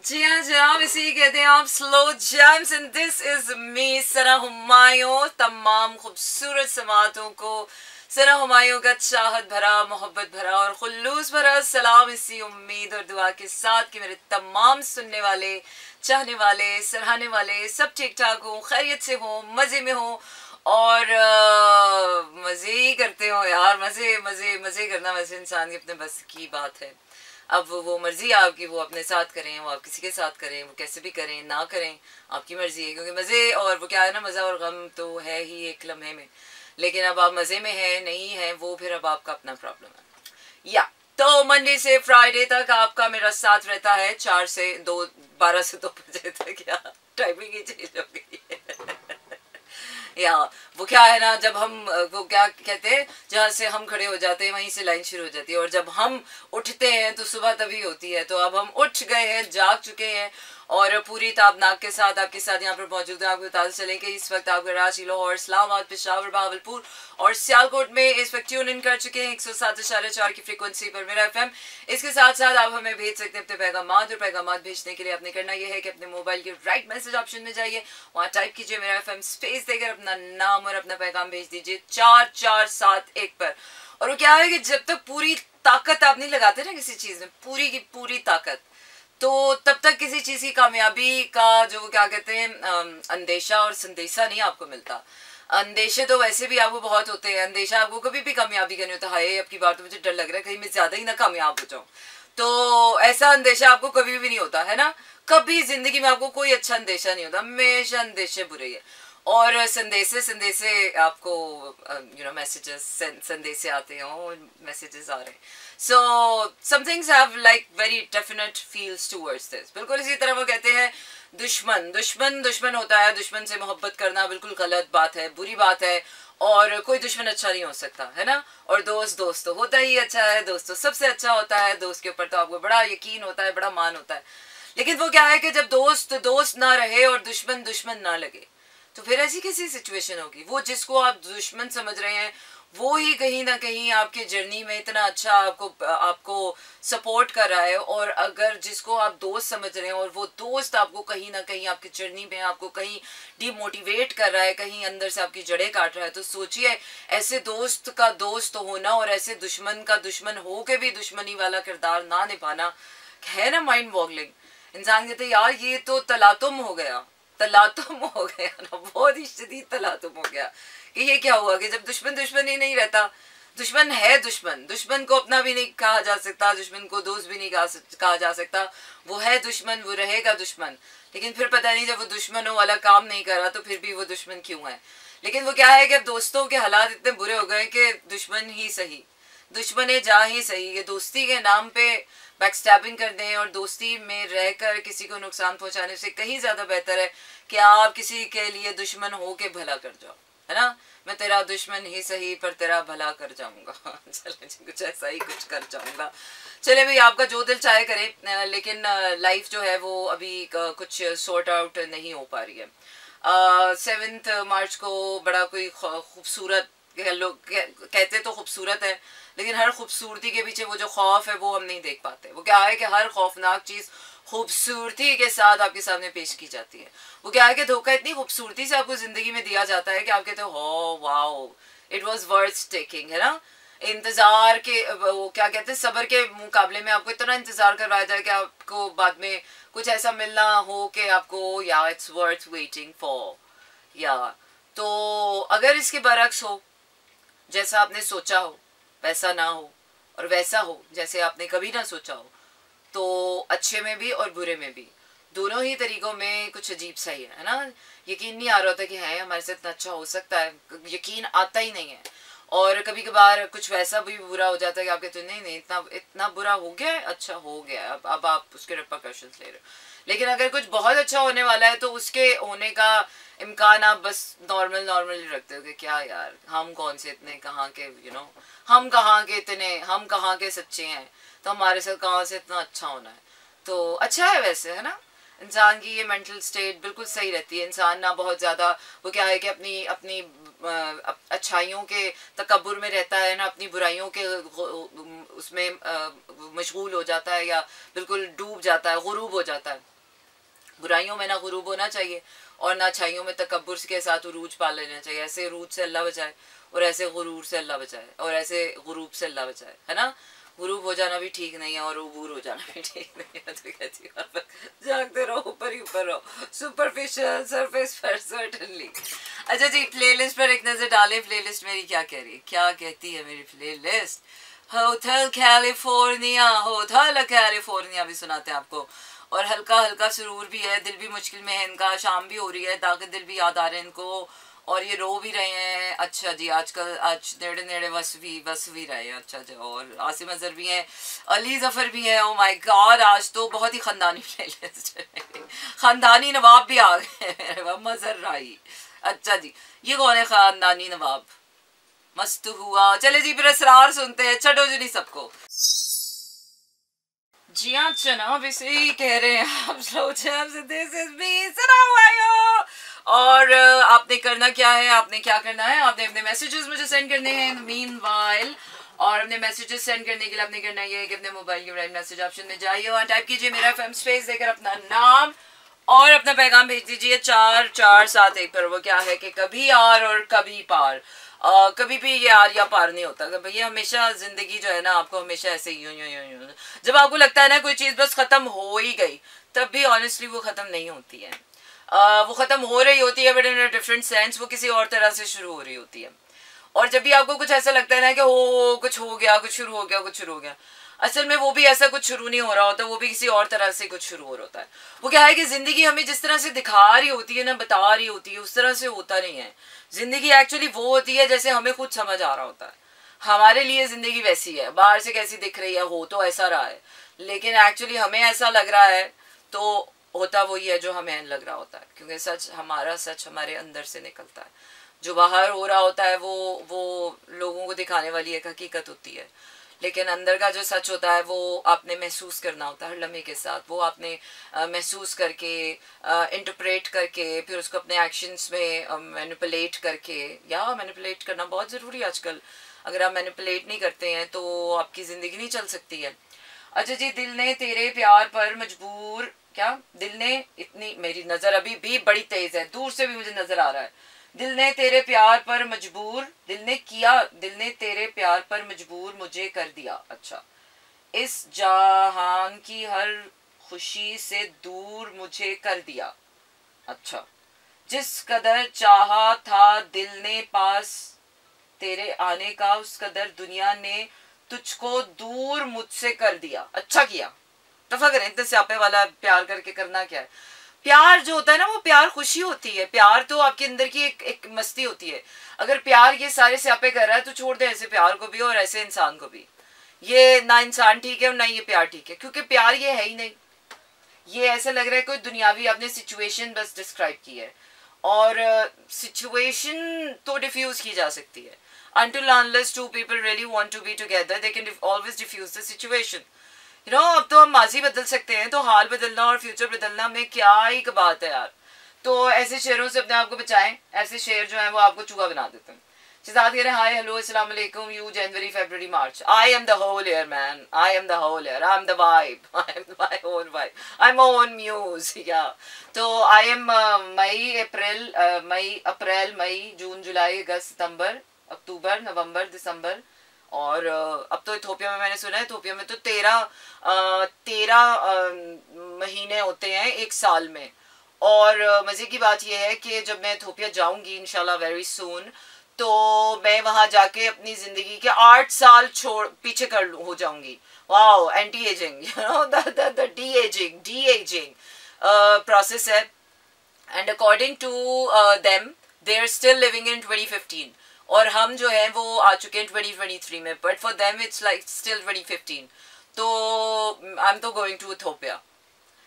जी हाँ जनाब, इसी कहते हैं आप slow jams and this is me Sana Humayun. तमाम खूबसूरत समातों को सना हुमायूं का चाहत भरा, मोहब्बत भरा और खुलूस भरा सलाम, इसी उम्मीद और दुआ के साथ कि मेरे तमाम सुनने वाले, चाहने वाले, सराहने वाले सब ठीक ठाक हों, खैरियत से हों, मज़े में हों और मज़े ही करते हो यार। मज़े मज़े मज़े करना वैसे इंसान की अपने बस की बात है। अब वो मर्जी आपकी, वो अपने साथ करें, वो आप किसी के साथ करें, वो कैसे भी करें ना करें, आपकी मर्जी है। क्योंकि मज़े और वो क्या है ना, मज़ा और गम तो है ही एक लम्हे में, लेकिन अब आप मज़े में हैं नहीं हैं वो फिर अब आपका अपना प्रॉब्लम है। या तो मंडे से फ्राइडे तक आपका मेरा साथ रहता है 4 से 2, 12 से 2 बजे तक। या टाइमिंग ही चेंज हो गई है। या वो क्या है ना, जब हम वो क्या कहते हैं, जहाँ से हम खड़े हो जाते हैं वहीं से लाइन शुरू हो जाती है, और जब हम उठते हैं तो सुबह तभी होती है। तो अब हम उठ गए हैं, जाग चुके हैं और पूरी ताबनाक के साथ आपके साथ यहाँ पर मौजूद है। आपको बता चलें कि इस वक्त आप कराची, लाहौर, इस्लामाबाद, पेशावर, बहावलपुर और सियालकोट में इस वक्त ट्यून इन कर चुके हैं 107.4 की फ्रीक्वेंसी पर मेरा एफएम। इसके साथ साथ आप हमें भेज सकते हैं अपने पैगामात, और पैगामात भेजने के लिए आपने करना यह है कि अपने मोबाइल के राइट मैसेज ऑप्शन में जाइए, वहाँ टाइप कीजिए मेरा एफएम, स्पेस देकर अपना नाम और अपना पैगाम भेज दीजिए 4471 पर। और वो क्या है कि जब तक पूरी ताकत आप नहीं लगाते ना किसी चीज़ में, पूरी की पूरी ताकत, तो तब तक किसी चीज़ की कामयाबी का जो क्या कहते हैं अंदेशा और संदेशा नहीं आपको मिलता। अंदेशे तो वैसे भी आपको बहुत होते हैं, अंदेशा आपको कभी भी कामयाबी करनी होता है, हाय अब की बार तो मुझे डर लग रहा है कहीं मैं ज़्यादा ही ना कामयाब हो जाऊँ। तो ऐसा अंदेशा आपको कभी भी नहीं होता है ना, कभी ज़िंदगी में आपको कोई अच्छा अंदेशा नहीं होता, हमेशा अंदेशे बुरे ही है। और संदेशे संदेशे आपको मैसेजेस संदेशे आते हैं, मैसेजेस आ रहे हैं। So some things have like very definite feels towards this. बिल्कुल इसी तरह वो कहते हैं दुश्मन दुश्मन दुश्मन होता है, दुश्मन से मोहब्बत करना बिल्कुल गलत बात है, बुरी बात है, और कोई दुश्मन अच्छा नहीं हो सकता है ना। और दोस्त दोस्त तो होता ही अच्छा है, दोस्त तो सबसे अच्छा होता है, दोस्त के ऊपर तो आपको बड़ा यकीन होता है, बड़ा मान होता है। लेकिन वो क्या है कि जब दोस्त दोस्त ना रहे और दुश्मन दुश्मन ना लगे, तो फिर ऐसी कैसी सिचुएशन होगी। वो जिसको आप दुश्मन समझ रहे हैं वो ही कहीं ना कहीं आपके जर्नी में इतना अच्छा आपको सपोर्ट कर रहा है, और अगर जिसको आप दोस्त समझ रहे हैं और वो दोस्त आपको कहीं ना कहीं आपकी जर्नी में आपको कहीं डिमोटिवेट कर रहा है, कहीं अंदर से आपकी जड़ें काट रहा है, तो सोचिए ऐसे दोस्त का दोस्त होना और ऐसे दुश्मन का दुश्मन हो के भी दुश्मनी वाला किरदार ना निभाना है ना माइंड बॉगलिंग। इंसान कहते यार ये तो तलातुम हो गया, तलातुम हो गया ना, बहुत ही शदीद तलातुम हो गया। कि ये क्या हुआ कि जब दुश्मन दुश्मन ही नहीं रहता, दुश्मन है दुश्मन, दुश्मन को अपना भी नहीं कहा जा सकता, दुश्मन को दोस्त भी नहीं कहा जा सकता, वो है दुश्मन, वो रहेगा दुश्मन। लेकिन फिर पता नहीं जब वो दुश्मनों वाला काम नहीं करा तो फिर भी वो दुश्मन क्यों है। लेकिन वो क्या है कि अब दोस्तों के हालात इतने बुरे हो गए कि दुश्मन ही सही, दुश्मन जा ही सही, ये दोस्ती के नाम पे बैकस्टैबिंग कर दें, और दोस्ती में रहकर किसी को नुकसान पहुंचाने से कहीं ज़्यादा बेहतर है कि आप किसी के लिए दुश्मन हो के भला कर जाओ, है ना। मैं तेरा दुश्मन ही सही पर तेरा भला कर जाऊंगा। चले कुछ ऐसा ही कुछ कर जाऊंगा। चले भाई, आपका जो दिल चाहे करे, लेकिन लाइफ जो है वो अभी कुछ सॉर्ट आउट नहीं हो पा रही है। 7 मार्च को बड़ा कोई खूबसूरत, लोग कहते तो खूबसूरत है, लेकिन हर खूबसूरती के पीछे वो जो खौफ है वो हम नहीं देख पाते। वो क्या है कि हर खौफनाक चीज़ खूबसूरती के साथ आपके सामने पेश की जाती है। वो क्या है कि धोखा इतनी खूबसूरती से आपको ज़िंदगी में दिया जाता है कि आप कहते हो हो wow it was worth taking, है ना। इंतज़ार के वो क्या कहते हैं, सब्र के मुकाबले में आपको इतना इंतज़ार करवाया जाए कि आपको बाद में कुछ ऐसा मिलना हो कि आपको या इट्स वर्थ वेटिंग फॉर। या तो अगर इसके बरक्स हो, जैसा आपने सोचा हो वैसा ना हो, और वैसा हो जैसे आपने कभी ना सोचा हो, तो अच्छे में भी और बुरे में भी, दोनों ही तरीकों में कुछ अजीब सा ही है ना। यकीन नहीं आ रहा होता कि है हमारे साथ इतना अच्छा हो सकता है, यकीन आता ही नहीं है। और कभी कभार कुछ वैसा भी बुरा हो जाता है कि आप कहते नहीं नहीं इतना इतना बुरा हो गया है, अच्छा हो गया, अब आप उसके रिपरकशंस ले रहे हो। लेकिन अगर कुछ बहुत अच्छा होने वाला है तो उसके होने का इम्कान आप बस नॉर्मल नॉर्मल रखते हो कि क्या यार हम कौन से इतने कहाँ के हम कहाँ के इतने, हम कहाँ के सच्चे हैं, तो हमारे साथ कहाँ से इतना अच्छा होना है। तो अच्छा है वैसे, है ना। इंसान की ये मेंटल स्टेट बिल्कुल सही रहती है। इंसान ना बहुत ज़्यादा वो क्या है कि अपनी अपनी अच्छाइयों के तकब्बुर में रहता है, ना अपनी बुराइयों के उसमें मशगूल हो जाता है, या बिल्कुल डूब जाता है, गुरूब हो जाता है। बुराइयों में ना गुरूब होना चाहिए और ना अच्छाइयों में तकब्बुर के साथ उरूज पा लेना चाहिए। ऐसे उरूज से अल्लाह बचाए और ऐसे गुरूर से अल्लाह बचाए और ऐसे गुरूब से अल्लाह बचाए, है ना। गुरूब हो जाना भी ठीक नहीं है और उबूर हो जाना भी ठीक नहीं है। तो कहती हूँ जागते रहो, ऊपर ही ऊपर रहो, सुपरफिशियल सरफेस पर सर्टेनली। अच्छा जी, प्लेलिस्ट पर एक नज़र डालें। प्लेलिस्ट मेरी क्या कह रही है, क्या कहती है मेरी playlist. Hotel California, hotel California भी सुनाते हैं आपको, और हल्का हल्का सुरूर भी है, दिल भी मुश्किल में है इनका, शाम भी हो रही है, ताकि दिल भी याद आ रहे हैं इनको और ये रो भी रहे हैं। अच्छा जी, आजकल आज नेड़े नेड़े बस भी रहे हैं। अच्छा जी, और आसिम अजहर भी हैं, अली जफर भी हैं। ओ माय गॉड, आज तो बहुत ही ख़ानदानी प्लेलिस्ट है। ख़ानदानी नवाब भी आ गए, मजर राई। अच्छा जी, ये कौन है ख़ानदानी नवाब, मस्त हुआ। चले जी फिर असरार सुनते हैं, छठो जी नहीं सबको। जी हाँ जनाब, इसे ही कह रहे हैं आप slow jams, this is me सनावायो। और आपने करना क्या है, आपने क्या करना है, आपने अपने मैसेजेस मुझे सेंड करने हैं मीनवाइल। और अपने मैसेजेस सेंड करने के लिए आपने करना है कि अपने मोबाइल के राइट मैसेज ऑप्शन में जाइए, वहाँ टाइप कीजिए मेरा FM स्पेस देकर अपना नाम और अपना पैगाम भेज दीजिए 4471 पर। वो क्या है कि कभी आर और कभी पार, कभी भी ये आर या पार नहीं होता। भैया हमेशा जिंदगी जो है ना, आपको हमेशा ऐसे यूं यूं यूं यूं, जब आपको लगता है ना कोई चीज़ बस ख़त्म हो ही गई, तब भी ऑनेस्टली वो ख़त्म नहीं होती है। वो ख़त्म हो रही होती है but in a different sense, वो किसी और तरह से शुरू हो रही होती है। और जब भी आपको कुछ ऐसा लगता है ना कि हो कुछ हो गया, कुछ शुरू हो गया, कुछ शुरू हो गया, असल में वो भी ऐसा कुछ शुरू नहीं हो रहा होता, वो भी किसी और तरह से कुछ शुरू हो रहा होता है। वो क्या है कि ज़िंदगी हमें जिस तरह से दिखा रही होती है ना, बता रही होती है, उस तरह से होता नहीं है। ज़िंदगी एक्चुअली वो होती है जैसे हमें खुद समझ आ रहा होता है। हमारे लिए ज़िंदगी वैसी है, बाहर से कैसी दिख रही है, हो तो ऐसा रहा है, लेकिन एक्चुअली हमें ऐसा लग रहा है तो होता वही है जो हमें लग रहा होता है, क्योंकि सच हमारे अंदर से निकलता है। जो बाहर हो रहा होता है वो लोगों को दिखाने वाली एक हकीकत होती है, लेकिन अंदर का जो सच होता है वो आपने महसूस करना होता है हर लम्हे के साथ। वो आपने महसूस करके, इंटरप्रेट करके, फिर उसको अपने एक्शंस में मैनिपुलेट करके, या मैनिपुलेट करना बहुत ज़रूरी है आजकल। अगर आप मैनिपुलेट नहीं करते हैं तो आपकी ज़िंदगी नहीं चल सकती है। अच्छा जी, दिल ने तेरे प्यार पर मजबूर, क्या दिल ने इतनी, मेरी नज़र अभी भी बड़ी तेज़ है, दूर से भी मुझे नज़र आ रहा है। दिल ने तेरे प्यार पर मजबूर, दिल ने तेरे प्यार पर मजबूर मुझे कर दिया। अच्छा, इस जहान की हर खुशी से दूर मुझे कर दिया। अच्छा, जिस कदर चाहा था दिल ने पास तेरे आने का, उस कदर दुनिया ने तुझको दूर मुझसे कर दिया। अच्छा किया, दफा करें, इतने स्यापे वाला प्यार करके करना क्या है। प्यार जो होता है ना, वो प्यार खुशी होती है। प्यार तो आपके अंदर की एक मस्ती होती है। अगर प्यार ये सारे स्यापे कर रहा है तो छोड़ दे ऐसे प्यार को भी और ऐसे इंसान को भी। ये ना इंसान ठीक है और ना ये प्यार ठीक है, क्योंकि प्यार ये है ही नहीं। ये ऐसा लग रहा है कोई दुनियावी आपने सिचुएशन बस डिस्क्राइब की है, और सिचुएशन तो डिफ्यूज की जा सकती है। Until unless two people really want to be together, they can always diffuse the situation. अब तो हम माजी बदल सकते हैं, तो हाल बदलना और फ्यूचर बदलना में क्या ही बात है यार। तो ऐसे शेरों से अपने आप को बचाएं। ऐसे शेर जो है वो आपको चूहा बना देते हैं। शिजात कह रहे हैं, हाय हेलो अस्सलाम वालेकुम, you January February March, I am the whole year man, I am the whole year, I am the vibe, I am my own vibe, I am own muse. या तो आई एम अप्रैल मई जून जुलाई अगस्त सितंबर अक्टूबर नवंबर दिसंबर, और अब तो Ethiopia में मैंने सुना है, Ethiopia में तो 13 महीने होते हैं एक साल में। और मज़े की बात यह है कि जब मैं इथोपिया जाऊंगी इंशाल्लाह वेरी सून, तो मैं वहाँ जाके अपनी ज़िंदगी के 8 साल पीछे हो जाऊंगी। Wow, anti ageing, the de ageing process है। And according to them they are still living in 2015, और हम जो है वो आ चुके हैं 2023 में, but for them it's like still 2015। तो आई एम तो going to Ethiopia,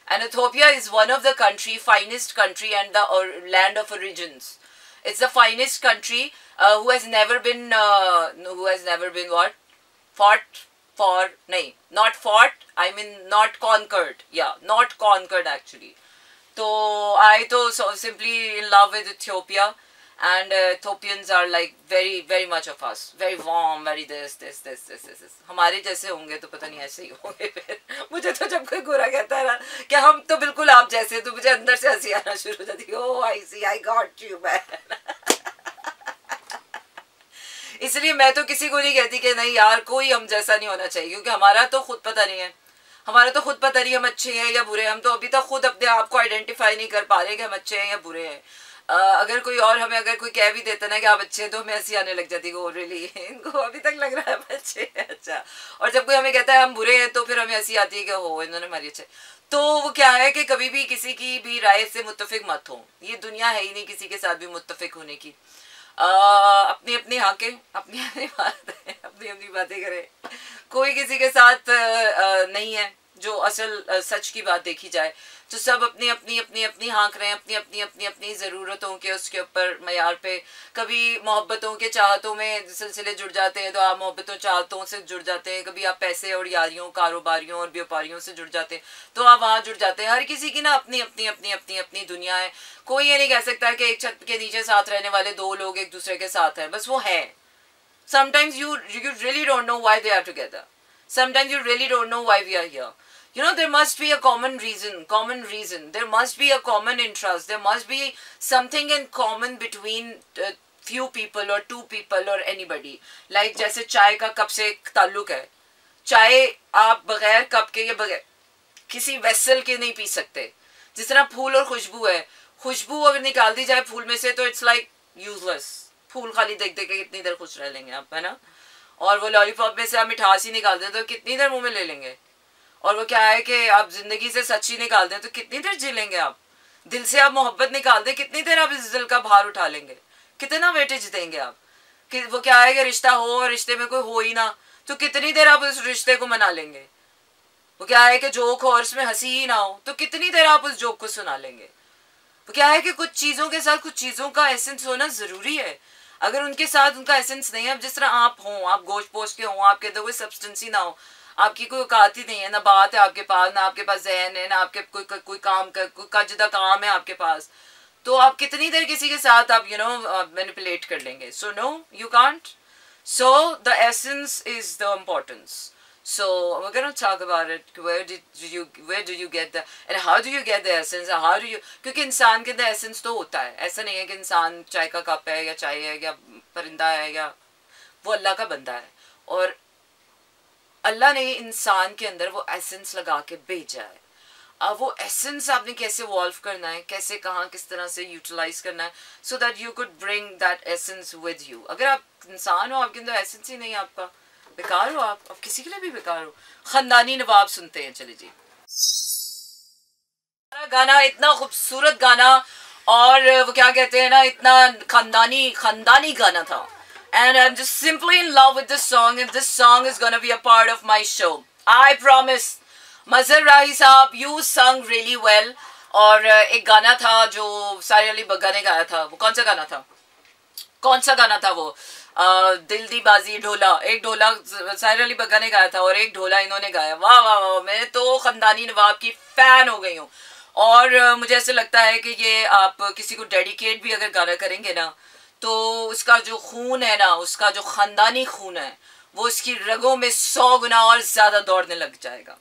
and Ethiopia is one of the finest country and the land of origins. It's the finest country who has never been what? Fought for, nahi, not fought, I mean not conquered, yeah, not conquered actually. So I so simply in love with Ethiopia, and Ethiopians are like very very much of us, very warm, very this. हमारे जैसे होंगे तो पता नहीं ऐसे ही होंगे फिर। मुझे तो जब कोई गोरा कहता है ना कि हम तो बिल्कुल आप जैसे, तो मुझे अंदर से हंसी आना शुरू हो जाती है। ओह आई सी, आई गॉट यू मैन। इसलिए मैं तो किसी को नहीं कहती कि नहीं यार कोई हम जैसा नहीं होना चाहिए, क्योंकि हमारा तो खुद पता नहीं है, हमारा तो खुद पता नहीं हम अच्छे हैं या बुरे हैं। हम तो अभी तक खुद अपने आप को आइडेंटिफाई नहीं कर पा रहे कि हम अच्छे हैं या बुरे हैं। अगर कोई और हमें अगर कोई कह भी देता ना कि आप अच्छे हैं, तो हमें हंसी आने लग जाती है। रियली इनको अभी तक लग रहा है हम अच्छे हैं, अच्छा। और जब कोई हमें कहता है हम बुरे हैं, तो फिर हमें हंसी आती है कि हो इन्होंने हमारी अच्छे। तो वो क्या है कि कभी भी किसी की भी राय से मुत्तफिक मत हो, ये दुनिया है ही नहीं किसी के साथ भी मुत्तफिक होने की। अपनी अपनी हाके, अपनी अपनी बातें, अपनी अपनी बातें करें, कोई किसी के साथ नहीं है जो असल सच की बात देखी जाए। तो सब अपनी अपनी अपनी अपनी हाँक रहे हैं, अपनी अपनी अपनी अपनी ज़रूरतों के उसके ऊपर मैार पे। कभी मोहब्बतों के चाहतों में सिलसिले जुड़ जाते हैं तो आप मोहब्बतों चाहतों से जुड़ जाते हैं। कभी आप पैसे और यारियों, कारोबारियों और व्यापारियों से जुड़ जाते हैं तो आप वहाँ जुड़ जाते हैं। हर किसी की ना अपनी अपनी अपनी अपनी अपनी दुनिया है। कोई ये नहीं कह सकता कि एक छत के नीचे साथ रहने वाले दो लोग एक दूसरे के साथ हैं, बस वो है। Sometimes you really don't know why they are together. Sometimes you really don't know why we are here. You know, there must be a common reason. There must be a common interest. There must be something in common between few people or two people or anybody. Like जैसे चाय का cup से एक ताल्लुक है। चाय आप बगैर कप के या बगैर किसी वेसल के नहीं पी सकते। जिस तरह फूल और खुशबू है, खुशबू अगर निकाल दी जाए फूल में से तो इट्स लाइक यूजलेस। फूल खाली देख देख के कितनी देर खुश रह लेंगे आप, है ना। और वो लॉलीपॉप में से आप मिठास ही निकाल दें तो कितनी देर मुंह में ले लेंगे। और वो क्या है कि आप जिंदगी से सच्ची निकाल दें तो कितनी देर जी लेंगे आप। दिल से आप मोहब्बत निकाल दें, कितनी देर आप इस दिल का भार उठा लेंगे, कितना वेटेज देंगे आप। कि वो क्या है कि रिश्ता हो और रिश्ते में कोई हो ही ना, तो कितनी देर आप उस रिश्ते को मना लेंगे। वो क्या है कि जोक हो और उसमें हंसी ही ना हो, तो कितनी देर आप उस जोक को सुना लेंगे। वो क्या है कि कुछ चीज़ों के साथ कुछ चीज़ों का एसेंस होना ज़रूरी है। अगर उनके साथ उनका एसेंस नहीं है, अब जिस तरह आप हों, आप गोश्त पोस्ट के हों, आपके अंदर कोई सब्सटेंस ही ना हो, आपकी कोई औकात ही नहीं है, ना बात है आपके पास, ना आपके पास जहन है, ना आपके कोई काम का कोई कजदा काम है आपके पास, तो आप कितनी देर किसी के साथ आप मैनिपुलेट कर लेंगे। So no, you can't. So the essence is the importance. So we're going to talk about it. Where do you get the, and how do you get the essence? How do you, क्योंकि इंसान के अंदर essence तो होता है। ऐसा नहीं है कि इंसान चाय का कप है या चाय है या परिंदा है, या वो अल्लाह का बंदा है। और अल्लाह ने इंसान के अंदर वो एसेंस लगा के भेजा है। अब वो एसेंस आपने कैसे वॉल्व करना है, कैसे कहाँ किस तरह से यूटिलाइज करना है, so that you could bring that essence with you. अगर आप इंसान हो, आपके अंदर एसेंस ही नहीं है, आपका बेकार हो, आप किसी के लिए भी बेकार हो। खानदानी नवाब सुनते हैं, चलिए जी। गाना इतना खूबसूरत गाना, और वो क्या कहते हैं ना, इतना खानदानी गाना था। And I'm just simply in love with this song, and this song is gonna be a part of my show. I promise. मजहर राही साहब, you sung really well. और एक गाना था जो सारे अली बग्गा ने गाया था, वो कौन सा गाना था वो दिल दी बाजी ढोला। एक ढोला साहिर अली बग्गा ने गाया था और एक ढोला इन्होंने गाया। वाह वाह वाह, मैं तो खानदानी नवाब की फ़ैन हो गई हूँ। और मुझे ऐसे लगता है कि ये आप किसी को डेडिकेट भी अगर गाना करेंगे ना, तो उसका जो खून है ना, उसका जो ख़ानदानी खून है, वो उसकी रगों में 100 गुना और ज़्यादा दौड़ने लग जाएगा।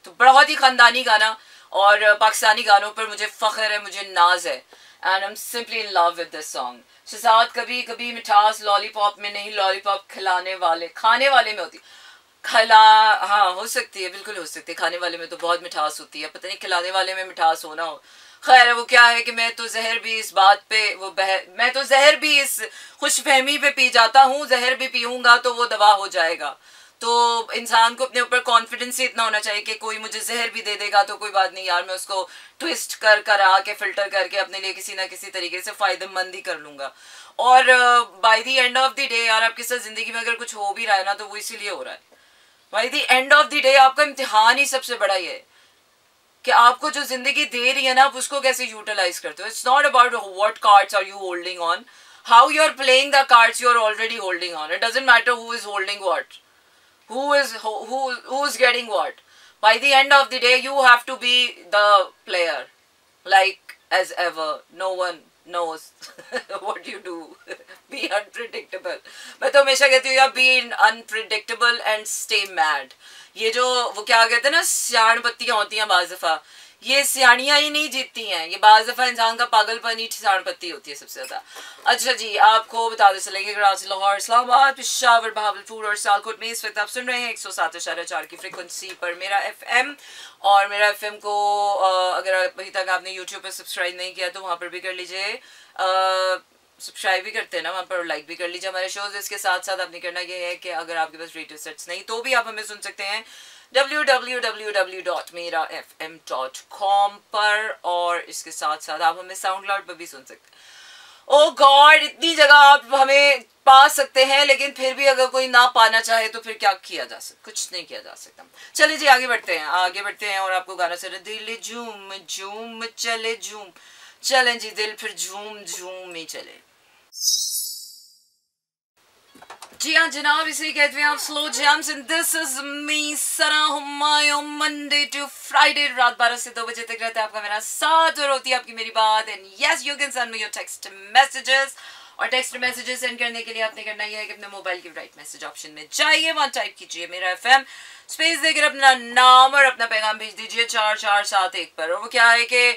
तो बहुत ही ख़ानदानी गाना, और पाकिस्तानी गानों पर मुझे फ़ख्र है, मुझे नाज है। And I am simply in love with this song. Shahzad कभी कभी मिठास लॉलीपॉप में नहीं, लॉलीपॉप खाने वाले में होती। हाँ हो सकती है, बिल्कुल हो सकती है। खाने वाले में तो बहुत मिठास होती है, पता नहीं खिलाने वाले में मिठास होना हो। खैर वो क्या है कि मैं तो जहर भी इस बात पे मैं तो जहर भी इस खुशफहमी पे पी जाता हूँ। जहर भी पीऊँगा तो वो दवा हो जाएगा। तो इंसान को अपने ऊपर कॉन्फिडेंस ही इतना होना चाहिए कि कोई मुझे जहर भी दे देगा तो कोई बात नहीं यार, मैं उसको ट्विस्ट कर आके फिल्टर करके अपने लिए किसी ना किसी तरीके से फ़ायदेमंद ही कर लूँगा। और by the end of the day यार, आपके साथ ज़िंदगी में अगर कुछ हो भी रहा है ना, तो वो इसीलिए हो रहा है। By the end of the day आपका इम्तिहान ही सबसे बड़ा ये है कि आपको जो ज़िंदगी दे रही है ना, आप उसको कैसे यूटिलाइज करते हो। It's not about what cards are you holding on, how you are playing the cards you are already holding on. It doesn't matter who is holding what, who's getting what. By the end of the day, you have to be the player, like as ever. No one knows what you do. Be unpredictable. मैं तो हमेशा कहती हूँ यार, be unpredictable and stay mad. ये जो वो क्या कहते हैं ना, सियाण पत्तियाँ होती हैं बाज़ दफ़ा, ये सियाणियाँ ही नहीं जीतती हैं, ये बाज़ दफ़ा इंसान का पागलपन ही सियाण पत्ती होती है सबसे ज़्यादा. अच्छा जी, आपको बताते चलेंगे कराची, लाहौर, इस्लामाबाद, पेशावर, बहावलपुर और सियालकोट में इस वक्त आप सुन रहे हैं 107.4 की फ्रिक्वेंसी पर मेरा FM. और मेरा FM को अगर अभी तक आपने यूट्यूब पर सब्सक्राइब नहीं किया तो वहाँ पर भी कर लीजिए. सब्सक्राइब भी करते हैं ना वहाँ पर, लाइक भी कर लीजिए हमारे शोज. इसके साथ साथ आपने करना ये है कि अगर आपके पास रेडियो सेट्स नहीं तो भी आप हमें सुन सकते हैं www.merafm.com पर. और इसके साथ साथ आप हमें साउंड क्लाउड पर भी सुन सकते हैं. ओ गॉड, इतनी जगह आप हमें पा सकते हैं, लेकिन फिर भी अगर कोई ना पाना चाहे तो फिर क्या किया जा सकता, कुछ नहीं किया जा सकता. चलिए जी, आगे बढ़ते हैं और आपको गाना सुना, दिल झूम झूम चले झूम, चलें जी दिल फिर झूम झूम ही चले. जी हाँ जनाब, इसे कहते हैं आप slow jams and this is me Sana Humayun. Monday to Friday रात 12 से 2 बजे तक रहता है आपका मेरा साथ और होती है आपकी मेरी बात. And yes, you can send me your text messages. और टेक्स्ट मैसेजेस सेंड करने के लिए आपने करना यह है कि अपने मोबाइल के राइट मैसेज ऑप्शन में जाइए, वहाँ टाइप कीजिए मेरा FM, स्पेस देकर अपना नाम और अपना पैगाम भेज दीजिए 4471 पर. और वो क्या है कि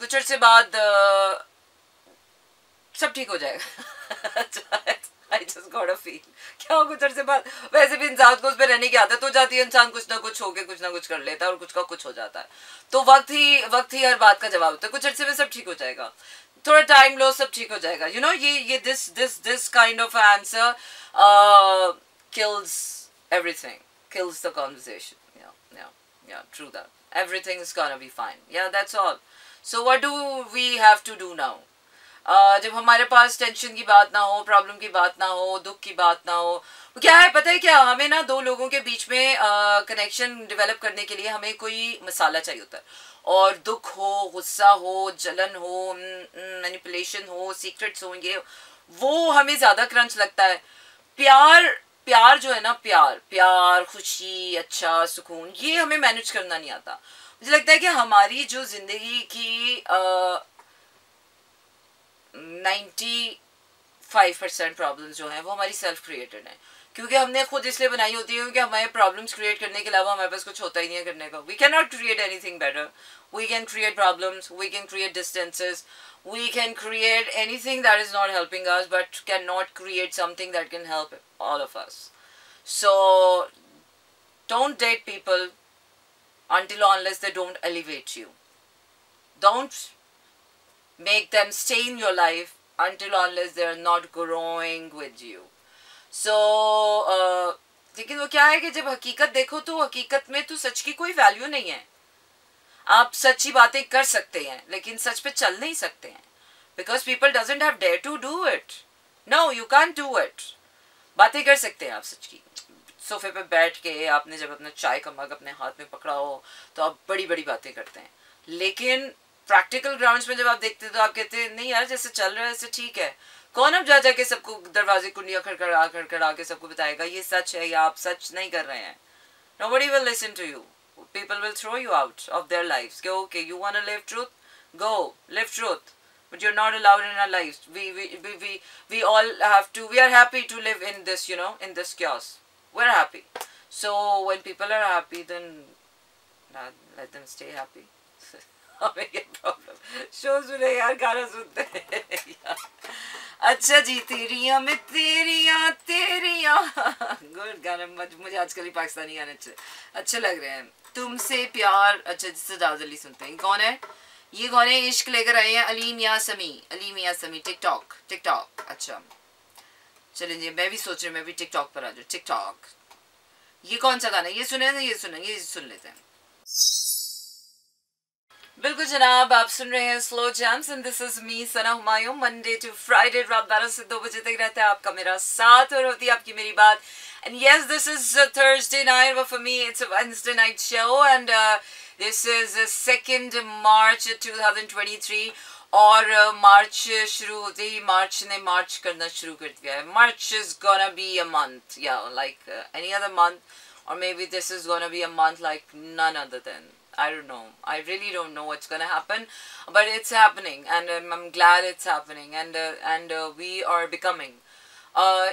कुछ अर्से बाद सब ठीक हो जाएगा. I just got a feel. क्या कुछ अर्से बाद वैसे भी इंसान को उस पर रहने की आदत हो जाती है, इंसान कुछ ना कुछ होके कुछ ना कुछ कर लेता है और कुछ का कुछ हो जाता है. तो वक्त ही हर बात का जवाब होता है. कुछ अर्से में सब ठीक हो जाएगा, थोड़ा टाइम लो, सब ठीक हो जाएगा. यू नो, ये this kind of answer kills everything, kills the conversation. Yeah, true that. Everything is gonna be fine. Yeah, that's all. So what do we have to do now? जब हमारे पास tension की बात ना हो, problem की बात ना हो, दुख की बात ना हो, क्या है पता है क्या, हमें ना दो लोगों के बीच में कनेक्शन डेवलप करने के लिए हमें कोई मसाला चाहिए होता है. और दुख हो, गुस्सा हो, जलन हो, मैनिपुलेशन हो, सीक्रेट्स हो, ये वो हमें ज़्यादा क्रंच लगता है. प्यार जो है ना, प्यार खुशी, अच्छा सुकून, ये हमें मैनेज करना नहीं आता. मुझे लगता है कि हमारी जो ज़िंदगी की 95% प्रॉब्लम्स जो हैं वो हमारी सेल्फ क्रिएटेड हैं, क्योंकि हमने खुद इसलिए बनाई होती है कि हमारे प्रॉब्लम्स क्रिएट करने के अलावा हमारे पास कुछ होता ही नहीं है करने का. We can not create anything better. We can create problems, we can create distances, we can create anything that is not helping us, but cannot create something that can help all of us. So don't date people until or unless they don't elevate you. Don't make them stay in your life until or unless they are not growing with you. So लेकिन वो क्या है कि जब हकीकत देखो तो हकीकत में तो सच की कोई वैल्यू नहीं है. आप सच्ची बातें कर सकते हैं लेकिन सच पे चल नहीं सकते हैं, because people doesn't have dare to do it. No, you can do it. बातें कर सकते हैं आप सच की, सोफे पे बैठ के आपने जब अपना चाय का मग अपने हाथ में पकड़ा हो तो आप बड़ी बड़ी बातें करते हैं, लेकिन प्रैक्टिकल ग्राउंड्स में जब आप देखते हैं तो आप कहते हैं नहीं यार, जैसे चल रहा है ऐसे ठीक है. कौन अब जा जाके सबको दरवाजे कुंडियां खड़खड़ा के सबको बताएगा ये सच है या आप सच नहीं कर रहे हैं. Nobody will listen to you. People will throw you out of their lives. Go, okay, you want to live truth? Go, live truth. But you're not allowed in our lives. We all have to, we are happy to live in this, you know, in this chaos. We're happy. So when people are happy, then let them stay happy. हमें क्या problem, show सुने यार, गाना सुनते हैं. अच्छा जी, तेरिया में तेरिया गुड गाना. मुझे आजकल ही पाकिस्तानी गाने अच्छे लग रहे हैं. तुमसे प्यार, अच्छा जिससे जल्दी सुनते हैं. कौन है ये, कौन है, इश्क लेकर आए हैं, अली मियाँ समी. टिकटॉक. अच्छा चलें जी, मैं भी सोच रही हूँ मैं भी टिकटॉक पर आ जाऊँ. टिकटॉक, ये कौन सा गाना, ये सुन लेते हैं. बिल्कुल जनाब, आप सुन रहे हैं slow jams and this is me Sana Humayun. Monday to Friday रात 12 से 2 बजे तक रहता है आपका मेरा साथ और होती है आपकी मेरी बात. And yes, this is Thursday night, but for me it's a Wednesday night show. And this is 2 मार्च 2023. और मार्च शुरू होते ही मार्च ने मार्च करना शुरू कर दिया है. March is gonna be a month, या like any other month, or maybe this is gonna be a month like none other than. I don't know. I really don't know what's gonna happen, but it's happening, and I'm glad it's happening, and we are becoming.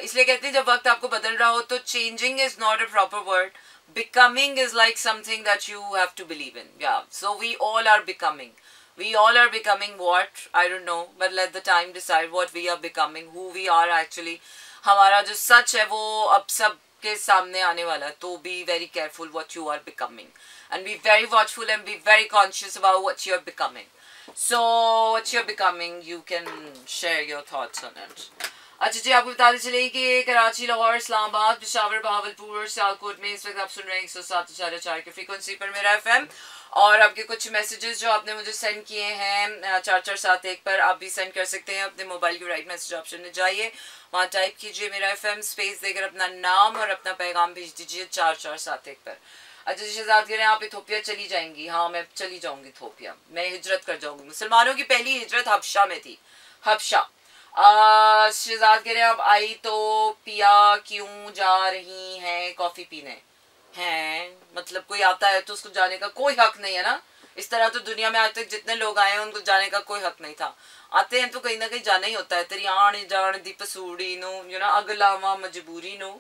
इसलिए कहते हैं जब वक्त आपको बदल रहा हो तो changing is not a proper word. Becoming is like something that you have to believe in. Yeah. So we all are becoming. We all are becoming what? I don't know. But let the time decide what we are becoming, who we are actually. हमारा जो सच है वो अब सब के सामने आने वाला है. तो be very careful what you are becoming. And be very watchful and be very conscious about what you're becoming. So what you're becoming, you can share your thoughts on it. अच्छा जी, आपको बताते चले कि कराची, लाहौर, इस्लामाबाद, पेशावर, बहावलपुर, सियालकोट में इस वक्त आप सुन रहे हैं 107.4 की फ्रीक्वेंसी पर मेरा एफएम. और आपके कुछ मैसेजेस जो आपने मुझे सेंड किए हैं 4471 पर, आप भी सेंड कर सकते हैं. अपने मोबाइल की राइट मैसेज ऑप्शन में जाइए, वहाँ टाइप कीजिए मेरा एफएम, स्पेस देकर अपना नाम और अपना पैगाम भेज दीजिए 4471 पर. अच्छा जी, शहजाद कह रहे हैं आप इथोपिया चली जाएंगी. हाँ, मैं चली जाऊंगी इथोपिया, मैं हिजरत कर जाऊंगी. मुसलमानों की पहली हिजरत हबशा में थी, हबशा. शहजाद कह रहे हैं अब आई तो पिया क्यों जा रही हैं कॉफी पीने हैं. मतलब कोई आता है तो उसको जाने का कोई हक नहीं है ना. इस तरह तो दुनिया में आज तक जितने लोग आए हैं उनको जाने का कोई हक नहीं था. आते हैं तो कहीं ना कहीं जाना ही होता है. तेरी आण जान दी पसूड़ी नो, यू नो, अगलावा मजबूरी नो,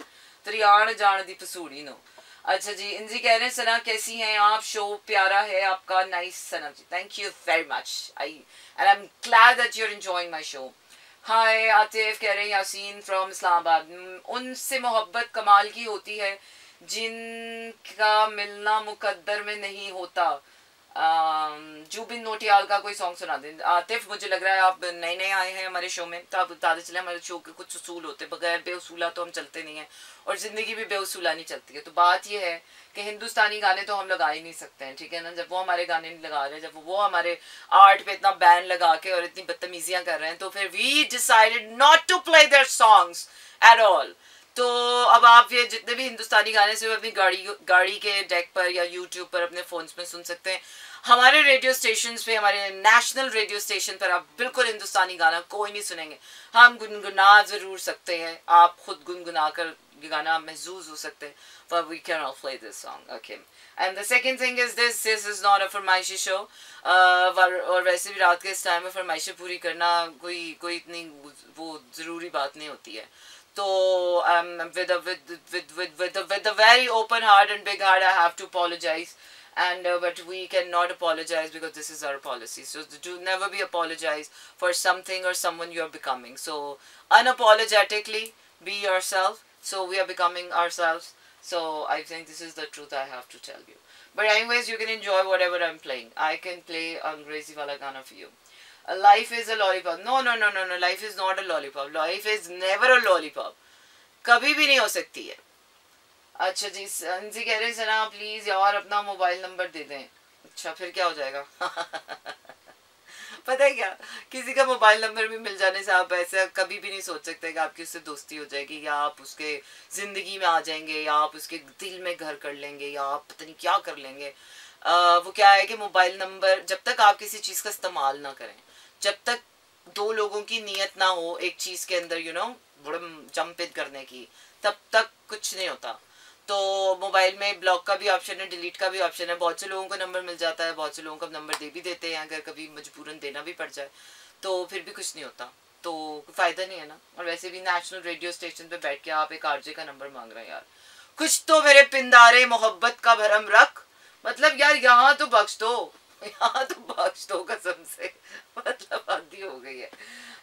तेरी आण जान दी पसूड़ी नो. अच्छा जी, इंजी कह रहे हैं सना कैसी हैं आप, शो प्यारा है आपका. Nice Sana ji, thank you very much. I am glad that you are enjoying my show. Hi Atif कह रहे हैं यासीन फ्रॉम इस्लामाबाद, उनसे मोहब्बत कमाल की होती है जिनका मिलना मुकद्दर में नहीं होता. जुबिन नोटियाल का कोई सॉन्ग सुना दें. आतिफ, मुझे लग रहा है आप नए नए आए हैं हमारे शो में, तो आप बताते चले हमारे शो के कुछ उसूल होते, बगैर बेउसूला तो हम चलते नहीं हैं, और ज़िंदगी भी बेउसूला नहीं चलती है. तो बात यह है कि हिंदुस्तानी गाने तो हम लगा ही नहीं सकते हैं, ठीक है ना. जब वो हमारे गाने नहीं लगा रहे, जब वो हमारे आर्ट पे इतना बैन लगा के और इतनी बदतमीजियाँ कर रहे हैं, तो फिर we decided not to play their songs at all. तो अब आप ये जितने भी हिंदुस्तानी गाने सिर्फ अपनी गाड़ी के डेक पर या यूट्यूब पर अपने फ़ोन्स में सुन सकते हैं. हमारे रेडियो स्टेशन पे, हमारे नेशनल रेडियो स्टेशन पर आप बिल्कुल हिंदुस्तानी गाना कोई नहीं सुनेंगे. हम गुनगुना ज़रूर सकते हैं, आप खुद गुनगुना कर ये गाना महसूस हो सकते हैं, but we cannot play this song. Okay. And the second thing is this is not a फरमाइशी शो. और वैसे भी रात के इस टाइम में फरमाइशें पूरी करना कोई इतनी वो ज़रूरी बात नहीं होती है. So with a very open heart and big heart, I have to apologize, and but we cannot apologize because this is our policy. So do never be apologize for something or someone you are becoming. So unapologetically be yourself. So we are becoming ourselves. So I think this is the truth I have to tell you. But anyways, you can enjoy whatever I'm playing. I can play Angrezi wala gana for you. Life is a lollipop. No. Life is not a lollipop. Life is never a lollipop. कभी भी नहीं हो सकती है. अच्छा जी, संजी कह रहे हैं सना प्लीज यार अपना मोबाइल नंबर दे दें. अच्छा, फिर क्या हो जाएगा? पता है क्या, किसी का मोबाइल नंबर भी मिल जाने से आप ऐसा कभी भी नहीं सोच सकते कि आपकी उससे दोस्ती हो जाएगी, या आप उसके ज़िंदगी में आ जाएंगे, या आप उसके दिल में घर कर लेंगे, या आप पता नहीं क्या कर लेंगे. वो क्या है कि मोबाइल नंबर, जब तक आप किसी चीज़ का इस्तेमाल ना करें, जब तक दो लोगों की नीयत ना हो एक चीज़ के अंदर, यू नो, जंप इन करने की, तब तक कुछ नहीं होता. तो मोबाइल में ब्लॉक का भी ऑप्शन है, डिलीट का भी ऑप्शन है. बहुत से लोगों को नंबर मिल जाता है, बहुत से लोगों का नंबर दे भी देते हैं, अगर कभी मजबूरन देना भी पड़ जाए तो फिर भी कुछ नहीं होता. तो फ़ायदा नहीं है ना. और वैसे भी नेशनल रेडियो स्टेशन पे बैठ के आप एक आरजे का नंबर मांग रहे हैं. यार कुछ तो मेरे पिंदारे मोहब्बत का भरम रख. मतलब यार यहाँ तो बख्श दो, यहाँ तो बख्श दो कसम से. मतलब आदि हो गई है.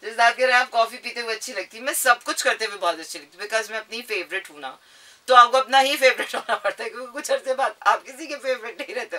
जिस बात कह रहे हैं आप कॉफ़ी पीते हुए अच्छी लगती है, मैं सब कुछ करते हुए बहुत अच्छी लगती है, बिकॉज मैं अपनी फेवरेट हूँ ना. तो आपको अपना ही फेवरेट होना पड़ता है, क्योंकि कुछ अर्से बाद आप किसी के फेवरेट नहीं रहते.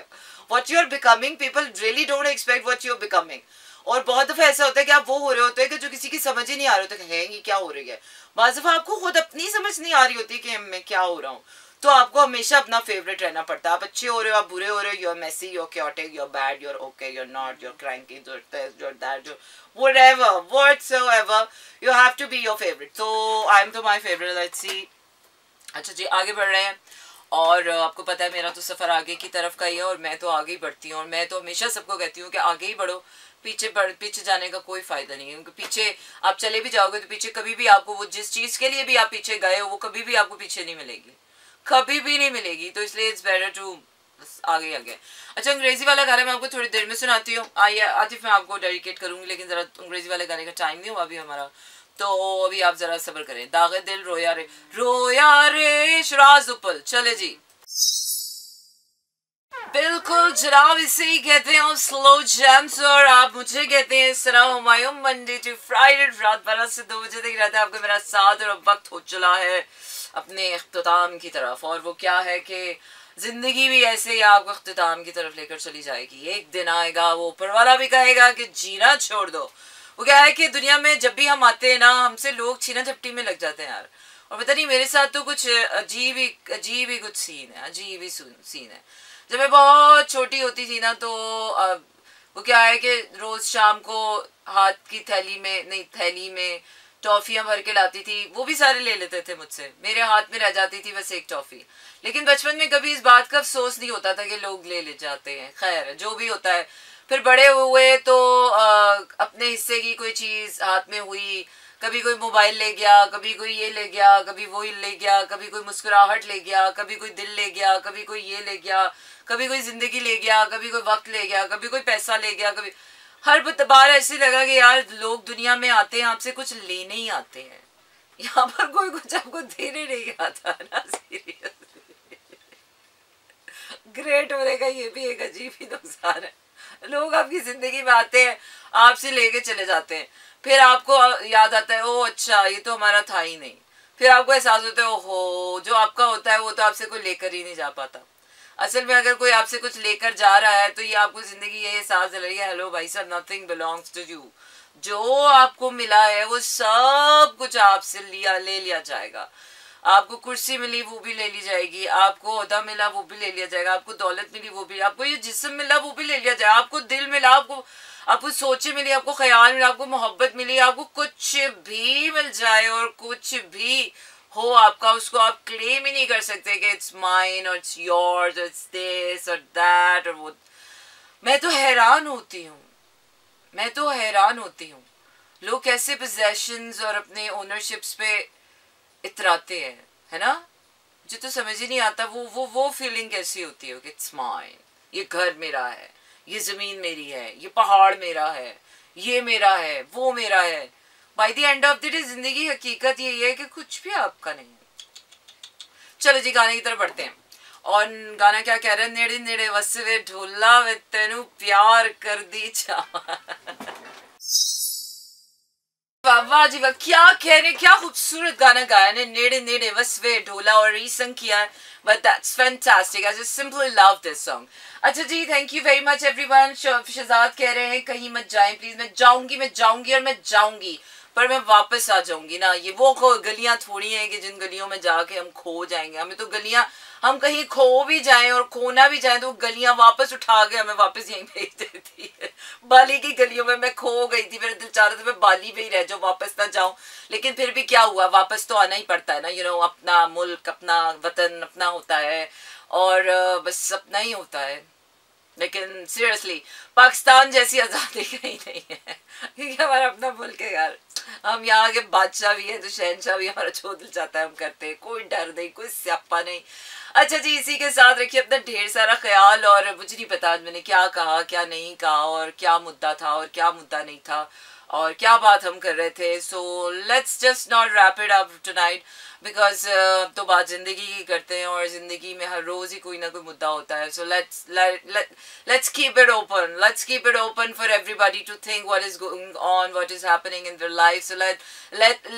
What you are becoming, people really don't expect what you are becoming. और बहुत दफ़ा ऐसा होता है कि आप वो हो रहे होते हैं कि जो किसी की समझ ही नहीं आ रही होती है ये क्या हो रही है. बाज़ दफ़ा आपको खुद अपनी समझ नहीं आ रही होती कि मैं क्या हो रहा हूँ. तो आपको हमेशा अपना फेवरेट रहना पड़ता है. आप अच्छे हो रहे हो, आप बुरे हो रहे हो, you're messy, you're chaotic, you're bad, you're okay, you're not, you're cranky, you're this, you're that, you're whatever, whatsoever, you have to be your favorite. So I'm to my favorite. Let's see. अच्छा जी, आगे बढ़ रहे हैं. और आपको पता है मेरा तो सफ़र आगे की तरफ का ही है, और मैं तो आगे ही बढ़ती हूँ. और मैं तो हमेशा सबको कहती हूँ कि आगे ही बढ़ो, पीछे जाने का कोई फ़ायदा नहीं है. क्योंकि पीछे आप चले भी जाओगे तो पीछे कभी भी आपको वो जिस चीज़ के लिए भी आप पीछे गए हो वो कभी भी आपको पीछे नहीं मिलेगी, कभी भी नहीं मिलेगी. तो इसलिए इट्स बेटर टू बस आगे आगे। अच्छा अंग्रेजी वाला गाना मैं आपको थोड़ी देर में सुनाती हूँ। आइए आतिफ मैं आपको डेडिकेट करूंगी, लेकिन जरा अंग्रेजी वाले गाने का टाइम नहीं हुआ अभी हमारा, तो अभी आप जरा सब्र करें। दागे दिल रोया रे शराज उपल। चले जी बिल्कुल जनाब, इसे ही कहते हैं स्लो जैम्स, और आप मुझे कहते हैं सना हुमायूं। मंडे टू फ्राइडे रात 12 से 2 बजे तक रहता है आपको मेरा साथ, और अब वक्त हो चला है अपने इख्तिताम की तरफ। और वो क्या है कि जिंदगी भी ऐसे ही आपको इख्तिताम की तरफ लेकर चली जाएगी। एक दिन आएगा वो ऊपर वाला भी कहेगा कि जीना छोड़ दो। वो क्या है कि दुनिया में जब भी हम आते हैं ना, हमसे लोग छीना झपटी में लग जाते हैं यार। और पता नहीं मेरे साथ तो कुछ अजीब ही कुछ सीन है, अजीब ही सीन है। जब मैं बहुत छोटी होती थी ना, तो वो क्या है कि रोज शाम को हाथ की थैली में टॉफियां भर के लाती थी। वो भी सारे ले लेते थे मुझसे, मेरे हाथ में रह जाती थी बस एक टॉफी। लेकिन बचपन में कभी इस बात का अफसोस नहीं होता था कि लोग ले जाते हैं। खैर जो भी होता है, फिर बड़े हुए तो अपने हिस्से की कोई चीज हाथ में हुई, कभी कोई मोबाइल ले गया, कभी कोई ये ले गया, कभी वो ले गया, कभी कोई मुस्कुराहट ले गया, कभी कोई दिल ले गया, कभी कोई ये ले गया, कभी कोई जिंदगी ले गया, कभी कोई वक्त ले गया, कभी कोई पैसा ले गया। कभी हर बार ऐसे लगा कि यार लोग दुनिया में आते हैं आपसे कुछ लेने ही आते हैं, यहाँ पर कोई कुछ आपको देने नहीं आता ना। सीरियसली ग्रेट होने का ये भी एक अजीब ही नुकसान है। लोग आपकी जिंदगी में आते हैं, आपसे लेके चले जाते हैं, फिर आपको याद आता है ओ अच्छा ये तो हमारा था ही नहीं। फिर आपको एहसास होता है ओहो जो आपका होता है वो तो आपसे कोई लेकर ही नहीं जा पाता। असल में अगर कोई आपसे कुछ लेकर जा रहा है तो ये आपको जिंदगी ये एहसास दिलाई है, हेलो भाई साहब नथिंग बिलोंग्स टू यू। जो आपको मिला है वो सब कुछ आपसे ले लिया जाएगा। आपको कुर्सी मिली वो भी ले ली जाएगी, आपको ओहदा मिला वो भी ले लिया जाएगा, आपको दौलत मिली वो भी, आपको ये जिस्म मिला वो भी ले लिया जाएगा, आपको दिल मिला, आपको सोचे मिली, आपको ख्याल मिला, आपको मोहब्बत मिली, आपको कुछ भी मिल जाए और कुछ भी हो आपका, उसको आप क्लेम ही नहीं कर सकते कि इट्स माइन और इट्स योर्स और इट्स दिस और दैट और वो। मैं तो हैरान होती हूँ लोग कैसे पोजेशंस और अपने ओनरशिप्स पे इतराते हैं, है ना। मुझे तो समझ ही नहीं आता वो फीलिंग कैसी होती है कि इट्स माइन, ये घर मेरा है, ये जमीन मेरी है, ये पहाड़ मेरा है, ये मेरा है, वो मेरा है। By the end of the day जिंदगी हकीकत यही है कि कुछ भी आपका नहीं है। चलो जी गाने की तरफ बढ़ते हैं। और गाना क्या कह रहे हैं, नेड़े नेड़े वसवे ढोला वे तेनू प्यार कर दी चा। वाह जी वाह, क्या कहने, क्या खूबसूरत गाना गाया ने, नेड़े नेड़े वसवे ढोला, और रीसंग किया है, but that's fantastic. I just simply love this song. अच्छा जी thank you very much everyone. Shahzad कह रहे हैं कहीं मत जाएं प्लीज। मैं जाऊंगी और मैं जाऊंगी, पर मैं वापस आ जाऊंगी ना। ये वो गलियां थोड़ी हैं कि जिन गलियों में जाके हम खो जाएंगे। हमें तो गलियां, हम कहीं खो भी जाएं और खोना भी जाएं तो गलियां वापस उठा के हमें वापस यहीं भेज देती है। बाली की गलियों में मैं खो गई थी, मेरा दिल चाह रहा था मैं बाली में ही रह जाऊं, वापस ना जाऊं, लेकिन फिर भी क्या हुआ, वापस तो आना ही पड़ता है ना। यू नो अपना मुल्क, अपना वतन अपना होता है, और बस अपना ही होता है। लेकिन सीरियसली पाकिस्तान जैसी आज़ादी कहीं नहीं है, क्योंकि हमारा अपना मुल्क है यार। हम यहाँ के बादशाह भी हैं तो शहनशाह भी हमारा जो दिल चाहता है हम करते हैं, कोई डर नहीं, कोई स्यापा नहीं। अच्छा जी इसी के साथ रखिए अपना ढेर सारा ख्याल। और मुझे नहीं पता आज मैंने क्या कहा क्या नहीं कहा, और क्या मुद्दा था और क्या मुद्दा नहीं था, और क्या बात हम कर रहे थे। So let's just not wrap it up tonight, because तो बात जिंदगी की करते हैं और जिंदगी में हर रोज ही कोई ना कोई मुद्दा होता है। सो let's keep it open for everybody to think what is going on, what is happening in their life. So let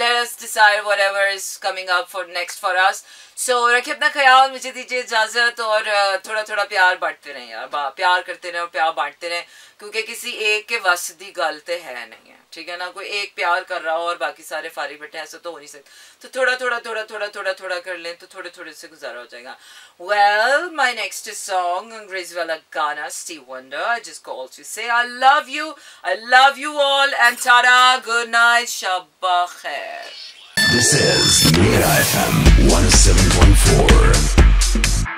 us decide whatever is coming up for next for us. So रखिए अपना ख्याल, मुझे दीजिए इजाजत, और थोड़ा थोड़ा प्यार बांटते रहें यार, प्यार करते रहें और प्यार बांटते रहें, क्योंकि किसी एक के वश दी गल तो है नहीं है, ठीक है ना। कोई एक प्यार कर रहा हो और बाकी सारे फारी बैठे, ऐसा तो हो नहीं सकता। तो थोड़ा कर लें तो थोड़े से गुजारा हो जाएगा। Well, my next song अंग्रेजी वाला गाना Stevie Wonder. I just called to say I love you all, and tada, good night, shabba khair. This is Mira FM 107.4.